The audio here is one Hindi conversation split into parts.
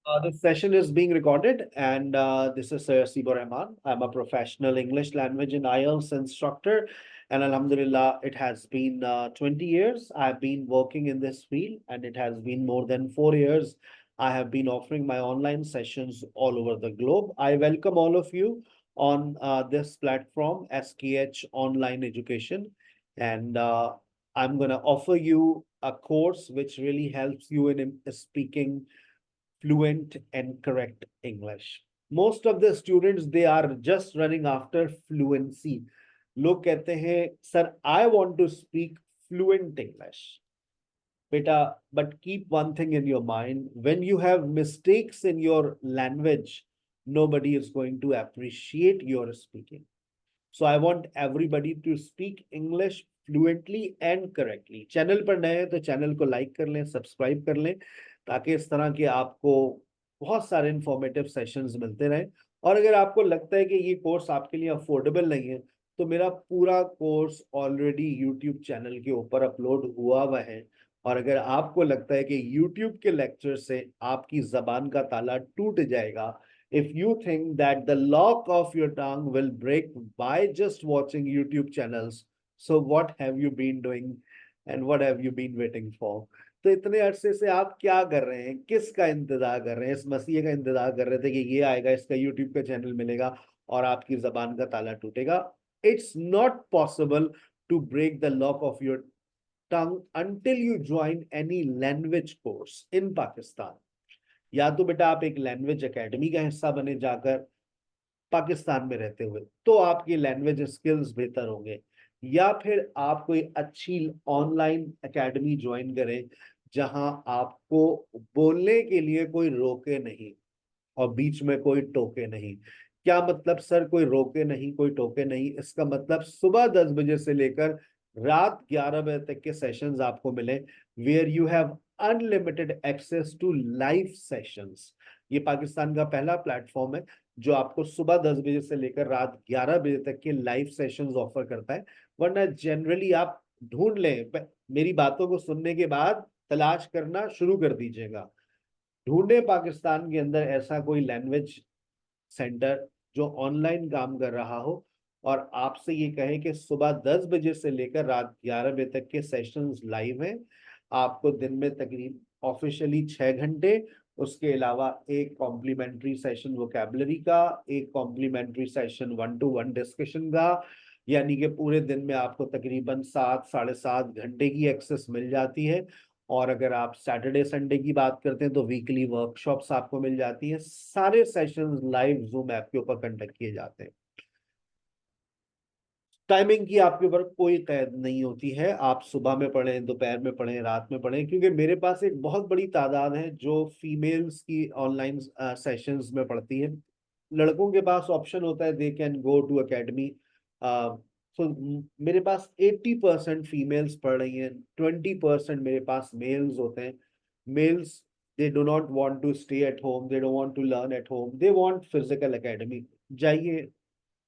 This session is being recorded, and this is Sibo Rahman. I'm a professional English language and IELTS instructor, and Alhamdulillah, it has been 20 years. I've been working in this field, and it has been more than 4 years. I have been offering my online sessions all over the globe. I welcome all of you on this platform, SKH Online Education, and I'm going to offer you a course which really helps you in speaking fluent and correct English. Most of the students, they are just running after fluency. लोग कहते हैं sir I want to speak fluent English. Beta, but keep one thing in your mind: when you have mistakes in your language, nobody is going to appreciate your speaking. So I want everybody to speak English fluently and correctly. Channel पर नए हैं तो चैनल को लाइक कर लें, सब्सक्राइब कर लें, ताकि इस तरह के आपको बहुत सारे इंफॉर्मेटिव सेशंस मिलते रहें। और अगर आपको लगता है कि ये कोर्स आपके लिए अफोर्डेबल नहीं है, तो मेरा पूरा कोर्स ऑलरेडी यूट्यूब चैनल के ऊपर अपलोड हुआ हुआ है। और अगर आपको लगता है कि यूट्यूब के लेक्चर से आपकी जबान का ताला टूट जाएगा, if you think that the lock of your tongue will break by just watching YouTube channels, so what have you been doing and what have you been waiting for? तो इतने अरसे से आप क्या कर रहे हैं, किसका इंतजार कर रहे हैं? इस मसीह का इंतजार कर रहे थे कि ये आएगा, इसका यूट्यूब का चैनल मिलेगा और आपकी जबान का ताला टूटेगा। It's not possible to break the lock of your tongue until you join any language course in Pakistan. या तो बेटा आप एक लैंग्वेज एकेडमी का हिस्सा बने जाकर पाकिस्तान में रहते हुए, तो आपकी लैंग्वेज स्किल्स बेहतर होंगे, या फिर आप कोई अच्छी ऑनलाइन एकेडमी ज्वाइन करें जहां आपको बोलने के लिए कोई रोके नहीं और बीच में कोई टोके नहीं। क्या मतलब सर, कोई रोके नहीं कोई टोके नहीं? इसका मतलब सुबह 10 बजे से लेकर रात 11 बजे तक के सेशंस आपको मिले, where you have unlimited access to live sessions. ये पाकिस्तान का पहला प्लेटफॉर्म है जो आपको सुबह 10 बजे से लेकर रात 11 बजे तक के लाइव सेशंस ऑफर करता है। वरना जनरली आप ढूंढ लें, मेरी बातों को सुनने के बाद तलाश करना शुरू कर दीजिएगा, ढूंढे पाकिस्तान के अंदर ऐसा कोई लैंग्वेज सेंटर जो ऑनलाइन काम कर रहा हो और आपसे ये कहे कि सुबह 10 बजे से लेकर रात 11 बजे तक के सेशंस लाइव हैं। आपको दिन में तकरीब ऑफिशियली 6 घंटे, उसके अलावा एक कॉम्प्लीमेंट्री सेशन वोकैबुलरी का, एक कॉम्प्लीमेंट्री सेशन 1-to-1 डिस्कशन का, यानी कि पूरे दिन में आपको तकरीबन 7-7.5 घंटे की एक्सेस मिल जाती है। और अगर आप सैटरडे संडे की बात करते हैं तो वीकली वर्कशॉप्स आपको मिल जाती हैं। सारे सेशंस लाइव जूम ऐप के ऊपर कंडक्ट किए जाते हैं। टाइमिंग की आपके ऊपर कोई कैद नहीं होती है, आप सुबह में पढ़ें, दोपहर में पढ़ें, रात में पढ़ें, क्योंकि मेरे पास एक बहुत बड़ी तादाद है जो फीमेल्स की ऑनलाइन सेशंस में पढ़ती है। लड़कों के पास ऑप्शन होता है, they can go to academy. So मेरे पास 80% फीमेल्स पढ़ रही हैं, 20% मेरे पास मेल्स होते हैं। Males, they do not want to stay at home, they don't want to learn at home, they want physical academy. जाइए,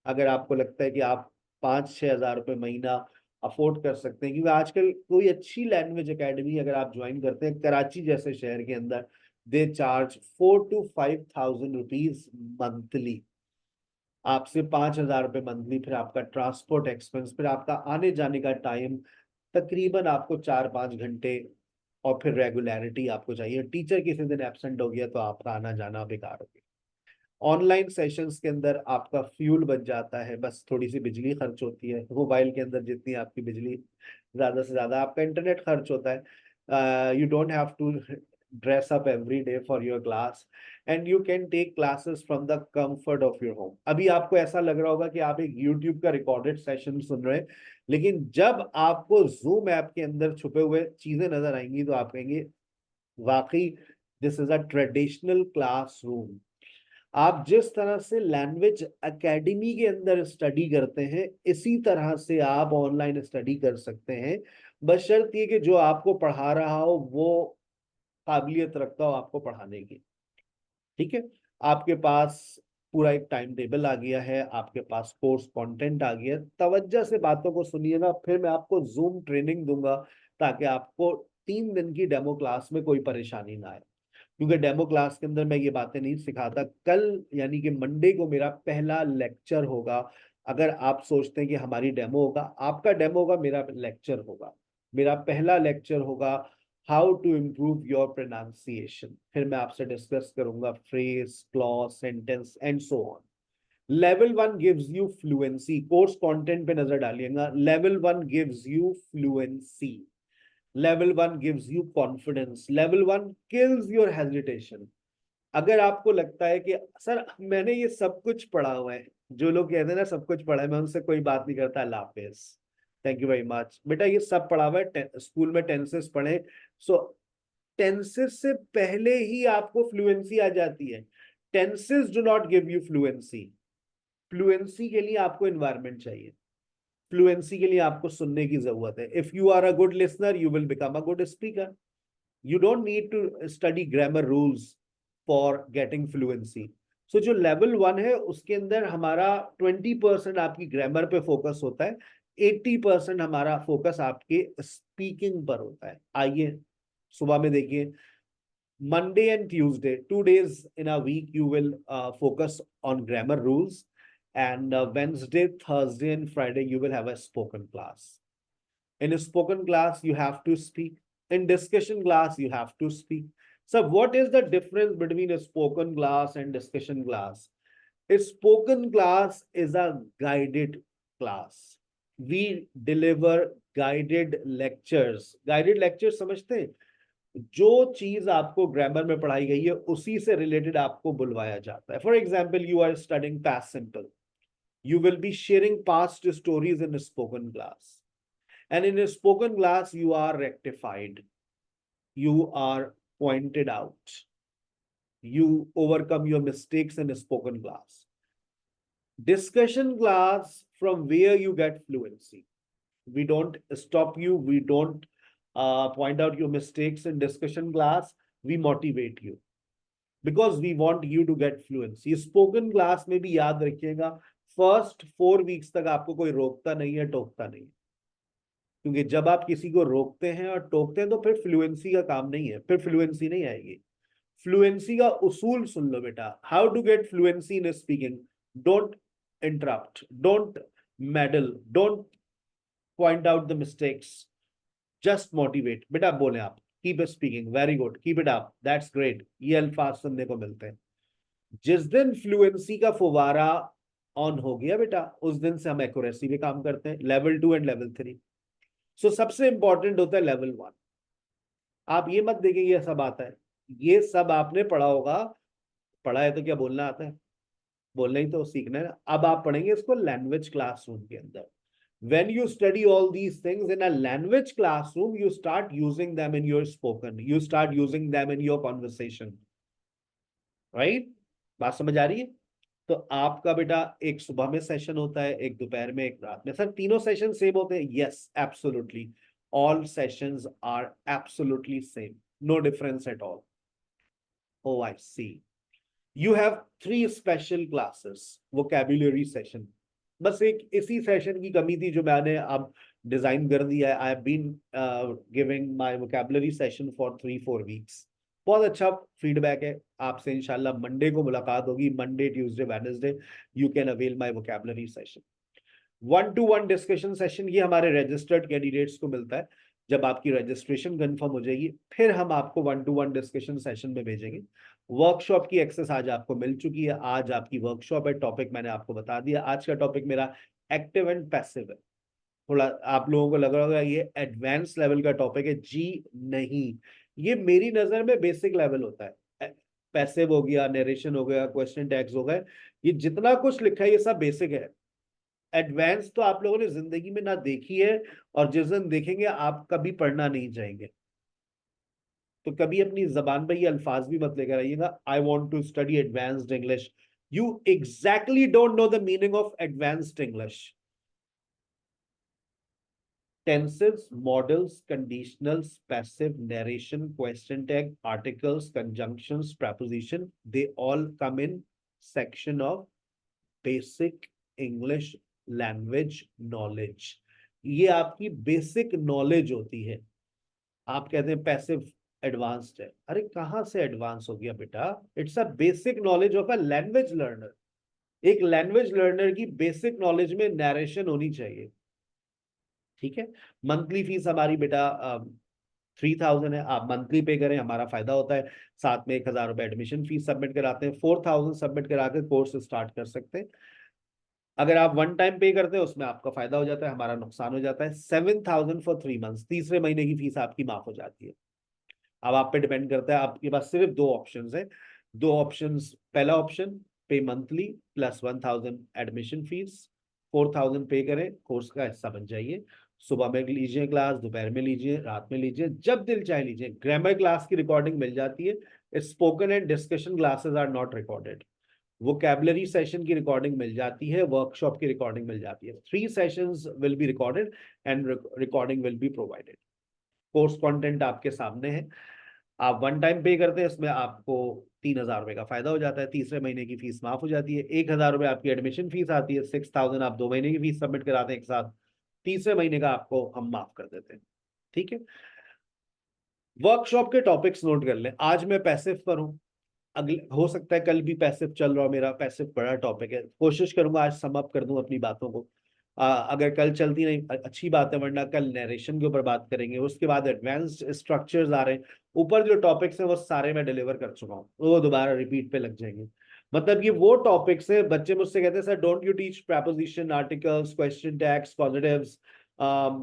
अगर आपको लगता है कि आप 5-6 हज़ार रुपये महीना अफोर्ड कर सकते हैं, क्योंकि आजकल कोई अच्छी लैंग्वेज एकेडमी अगर आप ज्वाइन करते हैं कराची जैसे शहर के अंदर, they charge 4 to 5 thousand rupees monthly. आपसे 5 हज़ार रुपये मंथली, फिर आपका ट्रांसपोर्ट एक्सपेंस, फिर आपका आने जाने का टाइम, तकरीबन आपको 4-5 घंटे, और फिर रेगुलरिटी आपको चाहिए। टीचर किसी दिन एब्सेंट हो गया तो आपका आना जाना बेकार हो गया। ऑनलाइन सेशंस के अंदर आपका फ्यूल बच जाता है, बस थोड़ी सी बिजली खर्च होती है। मोबाइल के अंदर जितनी आपकी बिजली, ज्यादा से ज्यादा आपका इंटरनेट खर्च होता है। You don't have to dress up every day for your class, and you can take classes from the comfort of your home. अभी आपको ऐसा लग रहा होगा कि आप एक यूट्यूब का रिकॉर्डेड सेशन सुन रहे हैं, लेकिन जब आपको जूम ऐप के अंदर छुपे हुए चीजें नजर आएंगी तो आप कहेंगे वाकई this is a traditional classroom. आप जिस तरह से लैंग्वेज एकेडमी के अंदर स्टडी करते हैं, इसी तरह से आप ऑनलाइन स्टडी कर सकते हैं, बशर्ते कि जो आपको पढ़ा रहा हो वो काबिलियत रखता हो आपको पढ़ाने की। ठीक है, आपके पास पूरा एक टाइम टेबल आ गया है, आपके पास कोर्स कंटेंट आ गया है। तवज्जो से बातों को सुनिएगा, फिर मैं आपको जूम ट्रेनिंग दूंगा ताकि आपको 3 दिन की डेमो क्लास में कोई परेशानी ना आए। क्योंकि डेमो क्लास के अंदर मैं ये बातें नहीं सिखाता। कल यानी कि मंडे को मेरा पहला लेक्चर होगा। अगर आप सोचते हैं कि हमारी डेमो होगा, आपका डेमो होगा, मेरा लेक्चर होगा। मेरा पहला लेक्चर होगा how to improve your pronunciation. फिर मैं आपसे डिस्कस करूंगा phrase, clause, sentence and so on. Level 1 gives you fluency. Course content पे नजर डालिएगा। Level 1 gives you fluency. Level 1 gives you confidence. Level 1 kills your hesitation. अगर आपको लगता है कि सर मैंने ये सब कुछ पढ़ा हुआ है, जो लोग कहते हैं ना सब कुछ पढ़ा है, मैं उनसे कोई बात नहीं करता, अल्लाह हाफिज, थैंक यू वेरी मच। बेटा ये सब पढ़ा हुआ है, स्कूल में टेंसेस पढ़े। सो टेंसेस से पहले ही आपको फ्लुएंसी आ जाती है। Tenses do not give you fluency. Fluency के लिए आपको एनवायरनमेंट चाहिए। फ्लुएंसी के लिए आपको सुनने की जरूरत है। If you are a good listener you will become a good speaker. You don't need to study grammar rules for getting fluency. So जो level 1 है उसके अंदर हमारा 20% आपकी ग्रामर पे फोकस होता है, 80% हमारा फोकस आपके स्पीकिंग पर होता है। आइए सुबह में देखिए, Monday and Tuesday, 2 days in a week, you will focus on grammar rules, and Wednesday, Thursday, and Friday, you will have a spoken class. In a spoken class, you have to speak. In discussion class, you have to speak. So, what is the difference between a spoken class and discussion class? A spoken class is a guided class. We deliver guided lectures. Guided lectures समझते हैं? जो चीज आपको ग्रामर में पढ़ाई गई है उसी से रिलेटेड आपको बुलवाया जाता है। For example, you are studying past simple, you will be sharing past stories in a spoken class, and in a spoken class you are rectified, you are pointed out, you overcome your mistakes in a spoken class. Discussion class, from where you get fluency. We don't stop you, we don't point out your mistakes in discussion class, we motivate you because we want you to get fluency. Spoken class में भी याद रखिएगा, फर्स्ट 4 वीक्स तक आपको कोई रोकता नहीं है, टोकता नहीं है। क्योंकि जब आप किसी को रोकते हैं और टोकते हैं तो फिर फ्लुएंसी का काम नहीं है, फिर फ्लुएंसी नहीं आएगी। फ्लुएंसी का उसूल सुन लो बेटा। How to get fluency in speaking? Don't interrupt, don't meddle, don't point out the mistakes, just motivate. बेटा बोले आप, keep speaking, very good, keep it up, that's great. ये अल्फाज सुनने को मिलते हैं। जिस दिन फ्लुएंसी का फुवारा ऑन हो गया बेटा, उस दिन से हम एक्यूरेसी पे काम करते हैं, लेवल 2 एंड लेवल 3। सो सबसे इंपॉर्टेंट होता है लेवल 1। आप ये मत देखिए ये सब आता है, ये सब आपने पढ़ा होगा। पढ़ा है तो क्या बोलना आता है? बोलना ही तो सीखना है ना। अब आप पढ़ेंगे इसको लैंग्वेज क्लासरूम के अंदर। When you study all these things in a language classroom, you start using them in your spoken, you start using them in your conversation, right? बात समझ आ रही है? तो आपका बेटा एक सुबह में सेशन होता है, एक दोपहर में, एक रात में। सर तीनों सेशन सेम होते हैं? Yes, absolutely, all sessions are absolutely same, no difference at all. Oh I see. You have 3 special classes. Vocabulary session, बस एक इसी सेशन की कमी थी जो मैंने अब डिजाइन कर दिया है। I have been giving my vocabulary session for 3-4 weeks. बहुत अच्छा फीडबैक है। आपसे इंशाल्लाह मंडे को मुलाकात होगी। Monday, Tuesday, Wednesday you can avail my vocabulary session. 1-to-1 discussion session ये हमारे रजिस्टर्ड कैंडिडेट्स को मिलता है। जब आपकी रजिस्ट्रेशन कंफर्म हो जाएगी फिर हम आपको 1-to-1 डिस्कशन सेशन में भेजेंगे। वर्कशॉप की एक्सेस आज आपको मिल चुकी है। आज आपकी वर्कशॉप है। टॉपिक मैंने आपको बता दिया। आज का टॉपिक मेरा एक्टिव एंड पैसिव है। थोड़ा आप लोगों को लग रहा होगा ये एडवांस लेवल का टॉपिक है। जी नहीं, ये मेरी नजर में बेसिक लेवल होता है। पैसिव हो गया, नरेशन हो गया, क्वेश्चन टैग्स हो गए, ये जितना कुछ लिखा है ये सब बेसिक है। एडवांस तो आप लोगों ने जिंदगी में ना देखी है, और जिस दिन देखेंगे आप कभी पढ़ना नहीं चाहेंगे। तो कभी अपनी जबान पे ये अल्फाज भी मत लेकर आइएगा, I want to study advanced English. You exactly don't know the meaning of advanced English. Tenses, models, conditionals, passive, narration, question tag, articles, conjunctions, preposition, they all come in section of basic English language knowledge। ये आपकी बेसिक नॉलेज होती है। आप कहते हैं पैसिव एडवांस्ड है। अरे कहाँ से एडवांस हो गया बेटा, it's a basic knowledge of a language learner. एक लैंग्वेज लर्नर की बेसिक नॉलेज में नरेशन होनी चाहिए, ठीक है। मंथली फीस हमारी बेटा 3000 है, आप मंथली पे करें, हमारा फायदा होता है। साथ में 1000 रुपये एडमिशन फीस सबमिट कराते हैं, 4000 सबमिट करा के कोर्स स्टार्ट कर सकते हैं। अगर आप वन टाइम पे करते हैं उसमें आपका फायदा हो जाता है, हमारा नुकसान हो जाता है। 7000 फॉर 3 मंथ्स, तीसरे महीने की फीस आपकी माफ हो जाती है। अब आप पे डिपेंड करता है, आपके पास सिर्फ दो ऑप्शंस है। दो ऑप्शंस, पहला ऑप्शन पे मंथली +1000 एडमिशन फीस, 4000 पे करें, कोर्स का हिस्सा बन जाइए। सुबह में लीजिए क्लास, दोपहर में लीजिए, रात में लीजिए, जब दिल चाहे लीजिए। ग्रामर क्लास की रिकॉर्डिंग मिल जाती है, spoken and discussion classes are not recorded. Vocabulary session की रिकॉर्डिंग मिल जाती है, वर्कशॉप की रिकॉर्डिंग मिल जाती है। 3 sessions will be recorded and recording will be provided. Course content आपके सामने है। आप वन टाइम पे करते हैं, इसमें आपको 3000 रुपये का फायदा हो जाता है, तीसरे महीने की फीस माफ हो जाती है। 1000 रुपये आपकी एडमिशन फीस आती है, 6000 आप 2 महीने की फीस सबमिट कराते हैं एक साथ, तीसरे महीने का आपको हम माफ कर देते हैं, ठीक है। वर्कशॉप के टॉपिक्स नोट कर लें। आज मैं पैसिव पर हूं, अगले हो सकता है कल भी पैसिव चल रहा हो, मेरा पैसिव बड़ा टॉपिक है, कोशिश करूंगा आज सम अप कर दूं अपनी बातों को। अगर कल चलती नहीं अच्छी बात है, वरना कल नरेशन के ऊपर बात करेंगे। उसके बाद एडवांस्ड स्ट्रक्चर्स आ रहे हैं, ऊपर जो टॉपिक्स हैं वो सारे मैं डिलीवर कर चुका हूँ, वो दोबारा रिपीट पे लग जाएंगे। मतलब ये वो टॉपिक्स है, बच्चे मुझसे कहते हैं sir don't you teach preposition, articles, question tags, positives,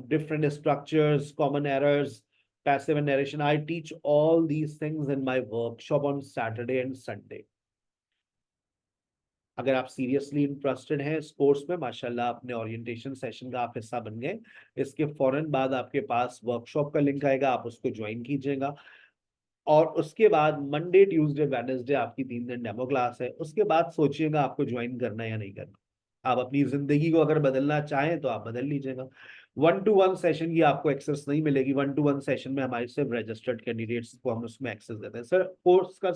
different structures, common errors, passive and narration. I teach all these things in my workshop on Saturday and Sunday. अगर आप सीरियसली इंटरेस्टेड हैं इस कोर्स में, माशाल्लाह अपने ओरिएंटेशन सेशन का आप हिस्सा बन गए, इसके फौरन बाद आपके पास वर्कशॉप का लिंक आएगा, आप उसको ज्वाइन कीजिएगा। और उसके बाद मंडे, ट्यूसडे, वेडनेसडे आपकी 3 दिन डेमो क्लास है। उसके बाद सोचिएगा आपको ज्वाइन करना है या नहीं करना। आप अपनी जिंदगी को अगर बदलना चाहें तो आप बदल लीजिएगा। 1-to-1 सेशन की आपको एक्सेस नहीं मिलेगी। 1-to-1 सेशन में हमारे सिर्फ रजिस्टर्ड कैंडिडेट्स को हम उसमें एक्सेस देते हैं। सर कोर्स का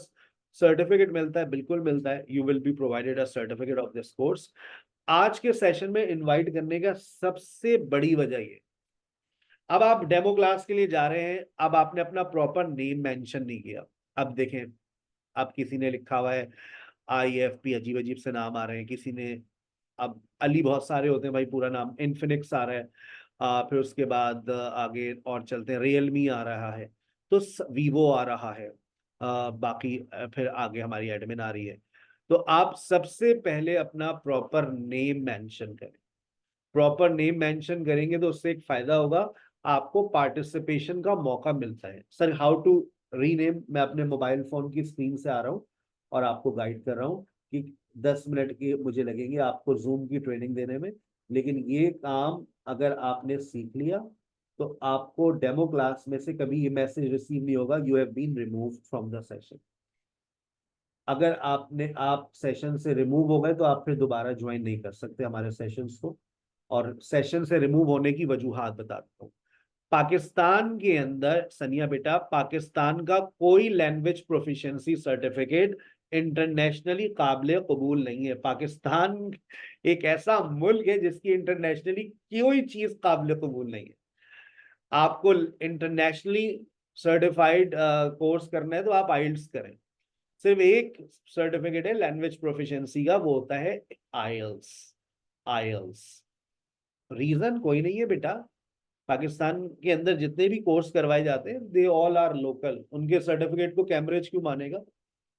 सर्टिफिकेट मिलता है, बिल्कुल मिलता है। You will be provided a certificate of this course. आज के सेशन में इनवाइट करने का सबसे बड़ी वजह ये, अब आप डेमो क्लास के लिए जा रहे हैं, अब आपने अपना प्रॉपर नेम मेंशन नहीं किया। अब देखें, अब किसी ने लिखा हुआ है IFP, अजीब अजीब से नाम आ रहे हैं। किसी ने, अब अली बहुत सारे होते हैं भाई, पूरा नाम इन्फिनिक्स आ रहा है। फिर उसके बाद आगे और चलते हैं, रियलमी आ रहा है, तो वीवो आ रहा है। बाकी फिर आगे हमारी एडमिन आ रही है। तो आप सबसे पहले अपना प्रॉपर नेम मेंशन करें। प्रॉपर नेम मेंशन करेंगे तो उससे एक फायदा होगा, आपको पार्टिसिपेशन का मौका मिलता है। सर हाउ टू रीनेम, मैं अपने मोबाइल फोन की स्क्रीन से आ रहा हूँ और आपको गाइड कर रहा हूँ कि 10 मिनट के मुझे लगेंगे आपको जूम की ट्रेनिंग देने में। लेकिन ये काम अगर आपने सीख लिया तो आपको डेमो क्लास में से कभी ये मैसेज रिसीव नहीं होगा, you have been removed from the session. अगर आप सेशन से रिमूव हो गए तो आप फिर दोबारा ज्वाइन नहीं कर सकते हमारे सेशंस को। और सेशन से रिमूव होने की वजूहात बताता हूँ। पाकिस्तान के अंदर सनिया बेटा, पाकिस्तान का कोई लैंग्वेज प्रोफिशिएंसी सर्टिफिकेट इंटरनेशनली काबिल कबूल नहीं है। पाकिस्तान एक ऐसा मुल्क है जिसकी इंटरनेशनली कोई चीज काबिल कबूल नहीं है। आपको इंटरनेशनली सर्टिफाइड कोर्स करना है तो आप आइल्स करें। सिर्फ एक सर्टिफिकेट है लैंग्वेज प्रोफिशिएंसी का, वो होता है आइल्स। आइल्स रीजन कोई नहीं है बेटा। पाकिस्तान के अंदर जितने भी कोर्स करवाए जाते हैं दे ऑल आर लोकल। उनके सर्टिफिकेट को कैम्ब्रिज क्यों मानेगा?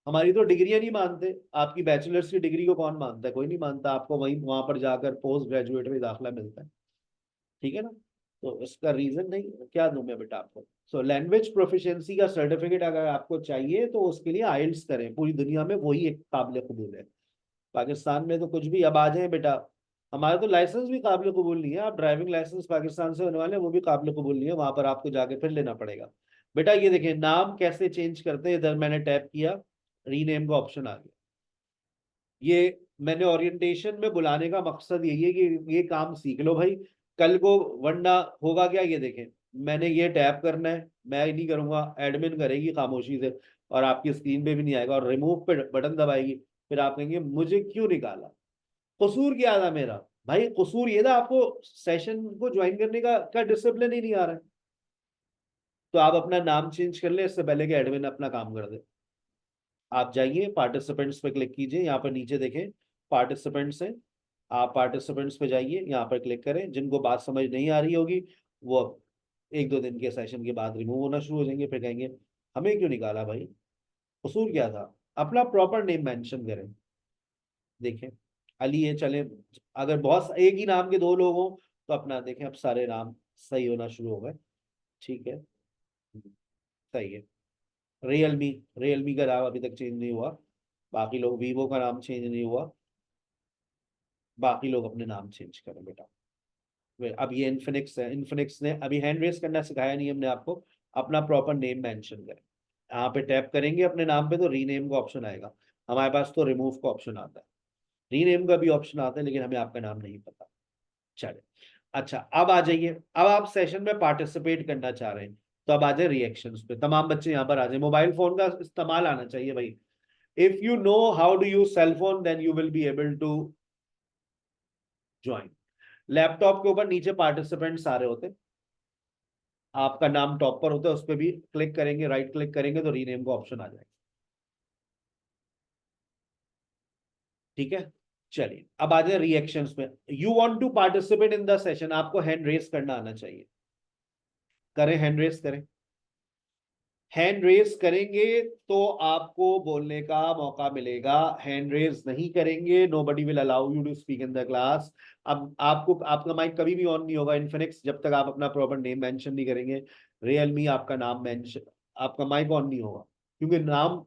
हमारी तो डिग्रियां नहीं मानते। आपकी बैचलर्स की डिग्री को कौन मानता है? कोई नहीं मानता। आपको वहीं वहां पर जाकर पोस्ट ग्रेजुएट में दाखिला मिलता है, ठीक है ना। तो इसका रीजन नहीं, क्या दूं मैं बेटा आपको। सो लैंग्वेज प्रोफिशिएंसी का सर्टिफिकेट अगर आपको चाहिए तो उसके लिए आइल्स करें, पूरी दुनिया में वही एक काबिल कबूल है। पाकिस्तान में तो कुछ भी, अब आ जाए बेटा, हमारा तो लाइसेंस भी काबिल कबूल नहीं है। आप ड्राइविंग लाइसेंस पाकिस्तान से बनवा लें, वो भी काबिल कबूल नहीं है, वहां पर आपको जाके फिर लेना पड़ेगा। बेटा ये देखिए नाम कैसे चेंज करते हैं, इधर मैंने टैप किया, रीनेम का ऑप्शन आ गया। ये मैंने ओरिएंटेशन में बुलाने का मकसद यही है कि ये काम सीख लो भाई, कल को, वरना होगा क्या, ये देखें मैंने ये टैप करना है, मैं नहीं करूंगा, एडमिन करेगी खामोशी से और आपकी स्क्रीन पे भी नहीं आएगा, और रिमूव पे बटन दबाएगी। फिर आप कहेंगे मुझे क्यों निकाला, कसूर क्या था मेरा? भाई कसूर ये था आपको सेशन को ज्वाइन करने का डिसिप्लिन ही नहीं आ रहा है। तो आप अपना नाम चेंज कर ले इससे पहले कि एडमिन अपना काम कर दे। आप जाइए पार्टिसिपेंट्स पे क्लिक कीजिए, यहाँ पर नीचे देखें पार्टिसिपेंट्स है, आप पार्टिसिपेंट्स पे जाइए, यहाँ पर क्लिक करें। जिनको बात समझ नहीं आ रही होगी वो अब 1-2 दिन के सेशन के बाद रिमूव होना शुरू हो जाएंगे, फिर कहेंगे हमें क्यों निकाला भाई, कसूर क्या था। अपना प्रॉपर नेम मेंशन करें। देखें अली है, चले अगर बहुत एक ही नाम के दो लोग हों तो अपना देखें अब सारे नाम सही होना शुरू हो गए। ठीक है, सही है। रियलमी, रियलमी का नाम अभी तक चेंज नहीं हुआ, बाकी लोग, वीवो का नाम चेंज नहीं हुआ, बाकी लोग अपने नाम चेंज करें बेटा। अब ये इन्फिनिक्स है, इन्फिनिक्स ने अभी हैंड रेस करना सिखाया नहीं हमने आपको, अपना प्रॉपर नेम मेंशन करें। यहाँ पे टैप करेंगे अपने नाम पे तो रीनेम का ऑप्शन आएगा, हमारे पास तो रिमूव का ऑप्शन आता है, रीनेम का भी ऑप्शन आता है, लेकिन हमें आपका नाम नहीं पता। चले, अच्छा अब आ जाइए, अब आप सेशन में पार्टिसिपेट करना चाह रहे हैं तो अब आ जाए रिएक्शंस पे। तमाम बच्चे यहाँ पर आ जाए, मोबाइल फोन का इस्तेमाल आना चाहिए भाई। If you know how to use cell phone then you will be able to join. Laptop के ऊपर नीचे पार्टिसिपेंट सारे होते हैं, आपका नाम टॉप पर होता है, उस पर भी क्लिक करेंगे, राइट क्लिक करेंगे तो रीनेम का ऑप्शन आ जाएगा। ठीक है, चलिए अब आ जाए रिएक्शंस में। You want to participate in the session, आपको हैंड रेस करना आना चाहिए, करें हैंड रेस करें। हैंड रेस करेंगे तो आपको बोलने का मौका मिलेगा, हैंड रेस नहीं करेंगे nobody will allow you to speak in the class. अब आपको, आपका माइक कभी भी ऑन नहीं होगा इन्फिनिक्स जब तक आप अपना प्रॉपर नेम मेंशन नहीं करेंगे। रियलमी आपका नाम मेंशन, आपका माइक ऑन नहीं होगा, क्योंकि नाम,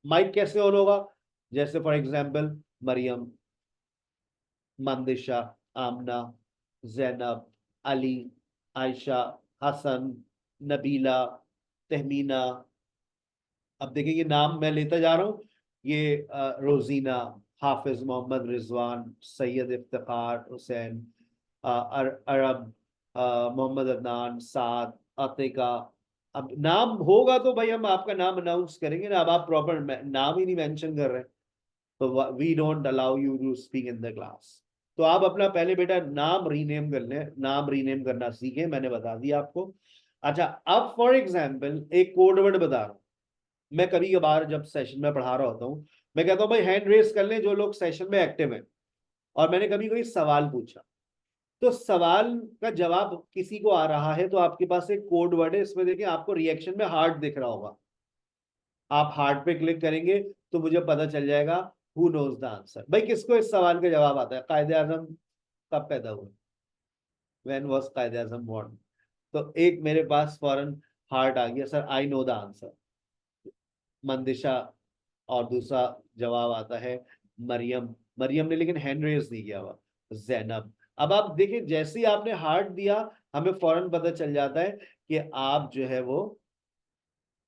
माइक कैसे ऑन होगा, जैसे फॉर एग्जांपल मरियम, मंदिशा, आमना, जैनब, अली, आयशा, हसन, नबीला, तहमीना। अब देखिए ये नाम मैं लेता जा रहा हूँ, ये रोजीना, हाफिज मोहम्मद रिजवान, सैयद इफ्तिखार हुसैन, अरब, मोहम्मद अदनान, साद, अतिका। अब नाम होगा तो भाई हम आपका नाम अनाउंस करेंगे ना, अब आप प्रॉपर नाम ही नहीं मेंशन कर रहे तो we don't allow you to speak in the class. तो आप अपना पहले बेटा नाम रीनेम कर लें, नाम रीनेम करना सीखें, मैंने बता दिया आपको। अच्छा अब फॉर एग्जाम्पल एक कोड वर्ड बता रहा हूँ, मैं कभी कभार जब सेशन में पढ़ा रहा होता हूँ, मैं कहता हूँ भाई हैंड रेस कर लें जो लोग सेशन में एक्टिव हैं, और मैंने कभी कोई सवाल पूछा तो सवाल का जवाब किसी को आ रहा है तो आपके पास एक कोड वर्ड है, इसमें देखिए आपको रिएक्शन में हार्ट दिख रहा होगा, आप हार्ट पे क्लिक करेंगे तो मुझे पता चल जाएगा हु नोज द आंसर। भाई किसको इस सवाल का जवाब आता है, कायदे आजम कब पैदा हुए, व्हेन वाज कायदे आजम बॉर्न। तो एक मेरे पास फौरन हार्ट आ गया, sir I know the answer, Mandisha. और दूसरा जवाब आता है मरियम, मरियम ने लेकिन हैंड रेस नहीं किया हुआ, जैनब। अब आप देखिए जैसे ही आपने हार्ट दिया हमें फौरन पता चल जाता है कि आप जो है वो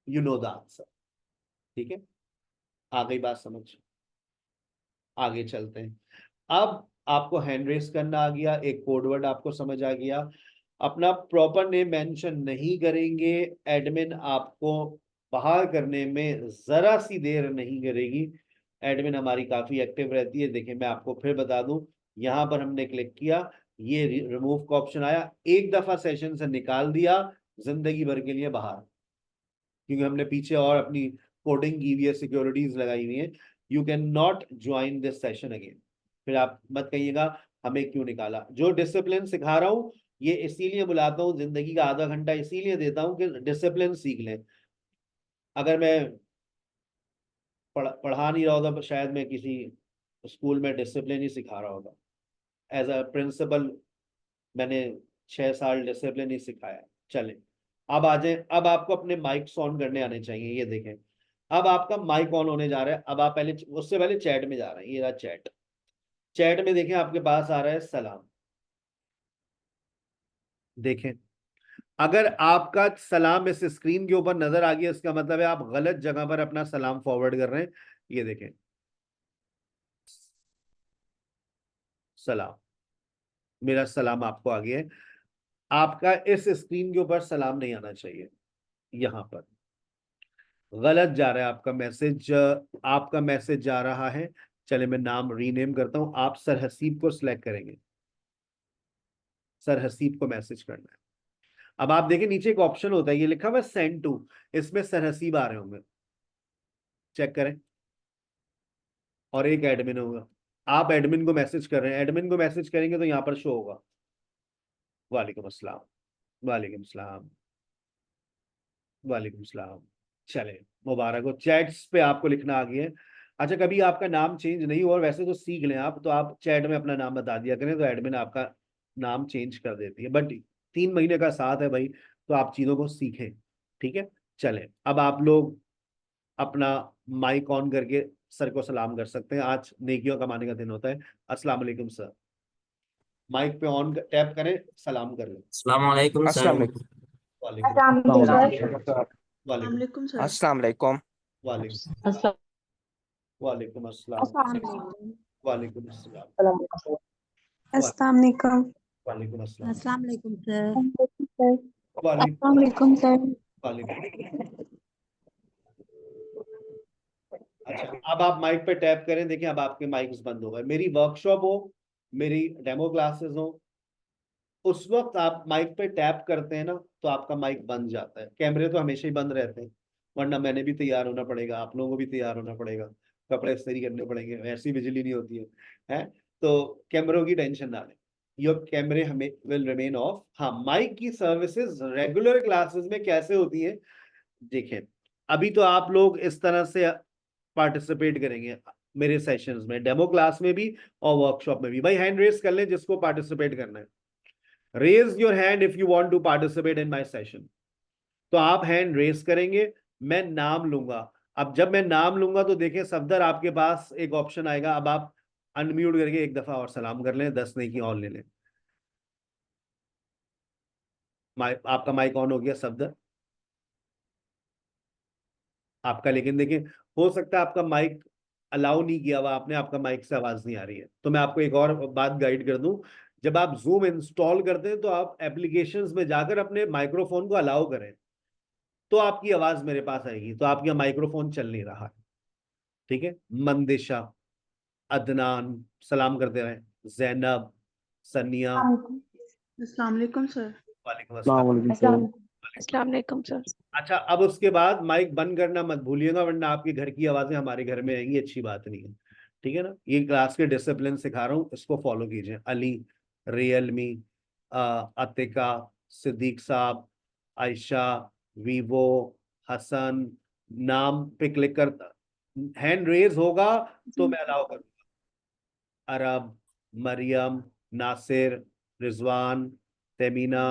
यू नो द आंसर। ठीक है, आ गई बात समझ, आगे चलते हैं। अब आपको हैंड रेस करना आ गया, एक कोडवर्ड आपको समझ आ गया, अपना प्रॉपर नेम मेंशन नहीं करेंगे, एडमिन आपको बाहर करने में जरा सी देर नहीं करेगी। एडमिन हमारी काफी एक्टिव रहती है, देखिए मैं आपको फिर बता दूं, यहाँ पर हमने क्लिक किया, ये रिमूव का ऑप्शन आया, एक दफा सेशन से निकाल दिया, जिंदगी भर के लिए बाहर, क्योंकि हमने पीछे और अपनी कोडिंग की हुई है, सिक्योरिटीज लगाई हुई है, you can not join this session again. फिर आप मत कहिएगा हमें क्यों निकाला। जो डिसिप्लिन सिखा रहा हूँ ये इसीलिए बुलाता हूँ, जिंदगी का आधा घंटा इसीलिए देता हूँ कि डिसिप्लिन सीख लें। अगर मैं पढ़ा नहीं रहा होता तो शायद मैं किसी स्कूल में डिसिप्लिन ही सिखा रहा होगा, एज अ प्रिंसिपल मैंने 6 साल डिसिप्लिन ही सिखाया। चले अब आ जाए, अब आपको अपने माइक्स ऑन करने आने चाहिए, ये देखें अब आपका माइक ऑन होने जा रहा है। अब आप पहले, उससे पहले चैट में जा रहे हैं, ये रहा चैट, चैट में देखें आपके पास आ रहा है सलाम। देखें अगर आपका सलाम इस स्क्रीन के ऊपर नजर आ गया इसका मतलब है आप गलत जगह पर अपना सलाम फॉरवर्ड कर रहे हैं। ये देखें सलाम, मेरा सलाम आपको आ गया है, आपका इस स्क्रीन के ऊपर सलाम नहीं आना चाहिए, यहां पर गलत जा रहा है आपका मैसेज, आपका मैसेज जा रहा है। चले मैं नाम रीनेम करता हूं, आप सर हसीब को सिलेक्ट करेंगे, सर हसीब को मैसेज करना है। अब आप देखें नीचे एक ऑप्शन होता है, ये लिखा हुआ है सेंड टू, इसमें सरहसीब आ रहे होंगे, चेक करें, और एक एडमिन होगा। आप एडमिन को मैसेज कर रहे हैं, एडमिन को मैसेज करेंगे तो यहाँ पर शो होगा। वालेकुम अस्सलाम, वालेकुम सलाम, वालेकुम सलाम। चले, मुबारक हो, चैट्स पे आपको लिखना आ गया है। अच्छा, कभी आपका नाम चेंज नहीं हुआ, और वैसे तो सीख लें आप, तो आप चैट में अपना नाम बता दिया करें, तो एडमिन आपका नाम चेंज कर देती है। बट 3 महीने का साथ है भाई, तो आप चीज़ों को सीखें, ठीक है। चलें, अब आप लोग अपना माइक ऑन करके सर को सलाम कर सकते हैं, आज नेकियों कमाने का दिन होता है। अस्सलाम वालेकुम सर, माइक पे ऑन टैप करें, सलाम कर लें। अस्सलाम वालेकुम अस्सलाम सर। वालेकुम। वालेकुम, वालेकुम, अस्सलाम वालेकुम। वालेकुम, वालेकुम अस्सलाम, वालेकुम अस्सलाम, अस्सलाम वालेकुम। वालेकुम अस्सलाम, अस्सलाम वालेकुम सर। वालेकुम, अस्सलाम वालेकुम सर। वालेकुम। अच्छा, अब आप माइक पे टैप करें, देखिए अब आपके माइक्स बंद हो गए। मेरी वर्कशॉप हो, मेरी डेमो क्लासेस हो, उस वक्त आप माइक पे टैप करते हैं ना, तो आपका माइक बंद जाता है। कैमरे तो हमेशा ही बंद रहते हैं, वरना मैंने भी तैयार होना पड़ेगा, आप लोगों को भी तैयार होना पड़ेगा, कपड़े इस्त्री करने पड़ेंगे, ऐसी बिजली नहीं होती है। तो कैमरों की टेंशन ना लें, योर कैमरे हमें विल रिमेन ऑफ। हाँ, माइक की सर्विसेज रेगुलर क्लासेस में कैसे होती है, देखें। अभी तो आप लोग इस तरह से पार्टिसिपेट करेंगे मेरे सेशंस में, डेमो क्लास में भी और वर्कशॉप में भी। भाई हैंड रेस कर लें जिसको पार्टिसिपेट करना है, raise your hand if you want to participate in my session. तो आप हैंड रेस करेंगे, मैं नाम लूंगा। अब जब मैं नाम लूंगा तो देखें सफदर, आपके पास एक ऑप्शन आएगा, अब आप अनम्यूट करके एक दफा और सलाम कर लें, 10 नहीं की और ले लें। आपका माइक ऑन हो गया सफदर आपका, लेकिन देखिए हो सकता है आपका माइक अलाउ नहीं किया हुआ आपने, आपका माइक से आवाज नहीं आ रही है। तो मैं आपको एक और बात गाइड कर दूं, जब आप जूम इंस्टॉल करते हैं तो आप एप्लीकेशंस में जाकर अपने माइक्रोफोन को अलाउ करें, तो आपकी आवाज मेरे पास आएगी। तो आपका माइक्रोफोन चल नहीं रहा है, ठीक है। मंदिशा, अदनान, सलाम करते रहे, जैनब, सनिया, अस्सलाम वालेकुम सर। वालेकुम अस्सलाम। अस्सलाम वालेकुम सर। अच्छा, अब उसके बाद माइक बंद करना मत भूलिएगा, वरना आपके घर की आवाजें हमारे घर में आएंगी, अच्छी बात नहीं है, ठीक है ना। ये क्लास के डिसिप्लिन सिखा रहा हूँ, इसको फॉलो कीजिए। अली, रियलमी, अतिका, सिद्दीक साहब, आयशा, वीवो, हसन, नाम पे क्लिक कर, हैंड रेज होगा तो मैं अलाउ करूंगा। अरब, मरियम, नासिर, रिजवान, तेमीना,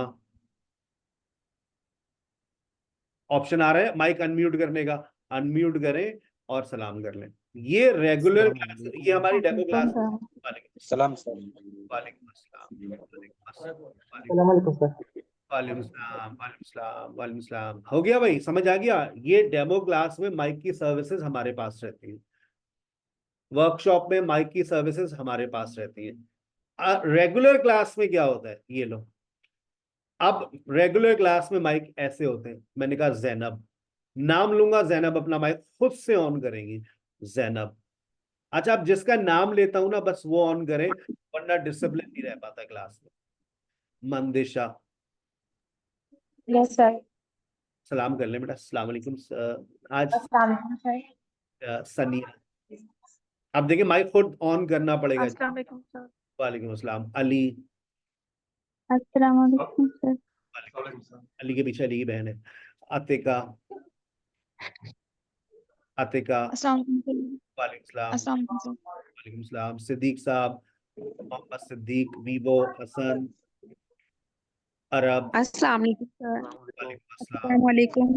ऑप्शन आ रहा है माइक अनम्यूट करने का, अनम्यूट करें और सलाम कर लें। ये रेगुलर क्लास, ये हमारी डेमो क्लास। सलाम सर। वालेकुम अस्सलाम, वालेकुम अस्सलाम, अस्सलाम वालेकुम सर। वालेकुम अस्सलाम, वालेकुम अस्सलाम, वालेकुम अस्सलाम। हो गया भाई, समझ आ गया। ये डेमो क्लास में माइक की सर्विसेज हमारे पास रहती है, वर्कशॉप में माइक की सर्विसेज हमारे पास रहती है। रेगुलर क्लास में क्या होता है, ये लो। अब रेगुलर क्लास में माइक ऐसे होते हैं, मैंने कहा जैनब, नाम लूंगा, जैनब अपना माइक खुद से ऑन करेंगी, जैनब। अच्छा, अब जिसका नाम लेता हूं ना, बस वो ऑन करे, वरना डिसिप्लिन नहीं रह पाता क्लास में। मंदिशा, यस सर। सलाम कर ले बेटा, अस्सलाम वालेकुम आज अस्सलाम वालेकुम सर। सनिया, अब देखिए माइक खुद ऑन करना पड़ेगा। अस्सलाम वालेकुम सर। वालेकुम अस्सलाम। अली, अस्सलाम वालेकुम सर। अली के पीछे अली की बहन है। अतिका, अतिका, अस्सलाम वालेकुम। वालेकुम सलाम, अस्सलाम वालेकुम सर। वालेकुम सलाम। सिद्दीक साहब, मोहम्मद सिद्दीक, वीवो, हसन, अरब, अस्सलाम वालेकुम सर। वालेकुम अस्सलाम, अस्सलाम वालेकुम।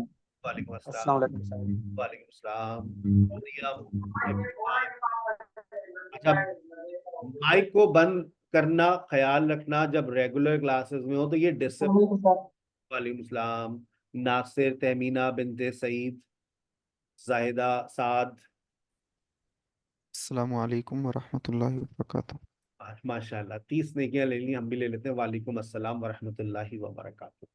वालेकुम अस्सलाम, अस्सलाम वालेकुम सर। वालेकुम अस्सलाम। मरियम, इमरान। अच्छा, माइक को बंद करना ख्याल रखना जब रेगुलर क्लासेस में हो, तो ये डिसिप्लिन। वालेकुम अस्सलाम। नासिर, तहमीना बिनते सईद, जाहिदा, साद, अस्सलामु अलैकुम वरहमतुल्लाहि वबरकातुहू। माशाल्लाह 30 नेकियां ले ली, हम भी ले लेते हैं। वालेकुम अस्सलाम वरहमतुल्लाहि वबरकातुहू।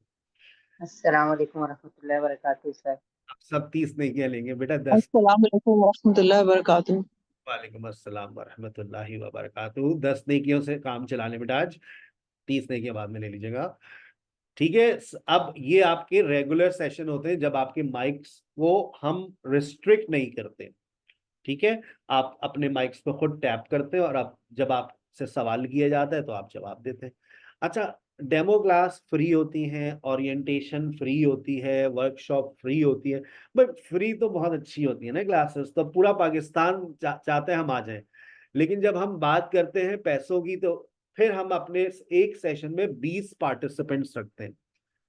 अस्सलाम वालेकुम वरहमतुल्लाहि वबरकातुहू सर। सब 30 नेकियां लेंगे बेटा, 10। अस्सलाम वालेकुम रहमतुल्लाहि व बरकातुहू। वालेकुम अस्सलाम वरहमतुल्लाहि वबरकातुहू। 10 नेकियों से काम चला लें बेटा आज, 30 नेकियां बाद में ले लीजिएगा। ठीक है। अब ये आपके रेगुलर सेशन होते हैं जब आपके माइक्स को हम रिस्ट्रिक्ट नहीं करते। ठीक है, आप अपने माइक्स पे खुद टैप करते हैं और अब जब आपसे सवाल किया जाता है तो आप जवाब देते हैं। अच्छा, डेमो क्लास फ्री होती हैं, ओरिएंटेशन फ्री होती है, वर्कशॉप फ्री होती है। बट फ्री तो बहुत अच्छी होती है ना क्लासेस, तो पूरा पाकिस्तान चाहते हैं हम आ जाएं। लेकिन जब हम बात करते हैं पैसों की, तो फिर हम अपने एक सेशन में 20 पार्टिसिपेंट्स रखते हैं।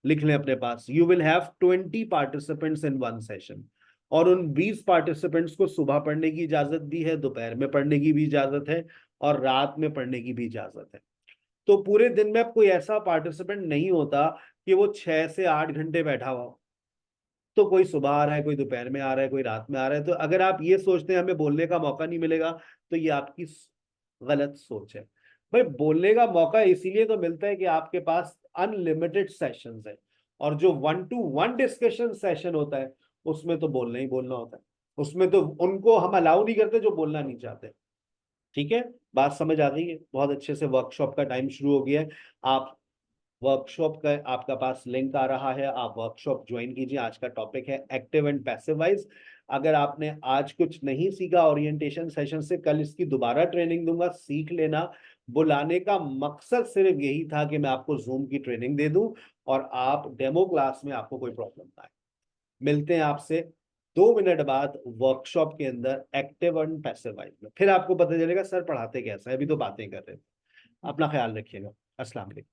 लिख लें अपने पास, you will have 20 participants in one session. और उन 20 पार्टिसिपेंट्स को सुबह पढ़ने की इजाजत भी है, दोपहर में पढ़ने की भी इजाजत है, और रात में पढ़ने की भी इजाजत है। तो पूरे दिन में अब कोई ऐसा पार्टिसिपेंट नहीं होता कि वो 6 से 8 घंटे बैठा हुआ हो। तो कोई सुबह आ रहा है, कोई दोपहर में आ रहा है, कोई रात में आ रहा है। तो अगर आप ये सोचते हैं हमें बोलने का मौका नहीं मिलेगा, तो ये आपकी गलत सोच है। भाई, बोलने का मौका इसीलिए तो मिलता है कि आपके पास अनलिमिटेड सेशंस है, और जो 1-to-1 डिस्कशन सेशन होता है उसमें तो बोलना ही बोलना होता है। उसमें तो उनको हम अलाउ नहीं करते जो बोलना नहीं चाहते। ठीक है, बात समझ आ गई है? बहुत अच्छे से। वर्कशॉप का टाइम शुरू हो गया है। आप वर्कशॉप का आपका पास लिंक आ रहा है, आप वर्कशॉप ज्वाइन कीजिए। आज का टॉपिक है एक्टिव एंड पैसिव वॉइस। अगर आपने आज कुछ नहीं सीखा ओरिएंटेशन सेशन से, कल इसकी दोबारा ट्रेनिंग दूंगा, सीख लेना। बुलाने का मकसद सिर्फ यही था कि मैं आपको जूम की ट्रेनिंग दे दूं और आप डेमो क्लास में आपको कोई प्रॉब्लम ना आए। मिलते हैं आपसे 2 मिनट बाद वर्कशॉप के अंदर एक्टिव एंड पैसिव वॉइस में। फिर आपको पता चलेगा सर पढ़ाते कैसा है, अभी तो बातें कर रहे हैं। अपना ख्याल रखिएगा। अस्सलाम वालेकुम।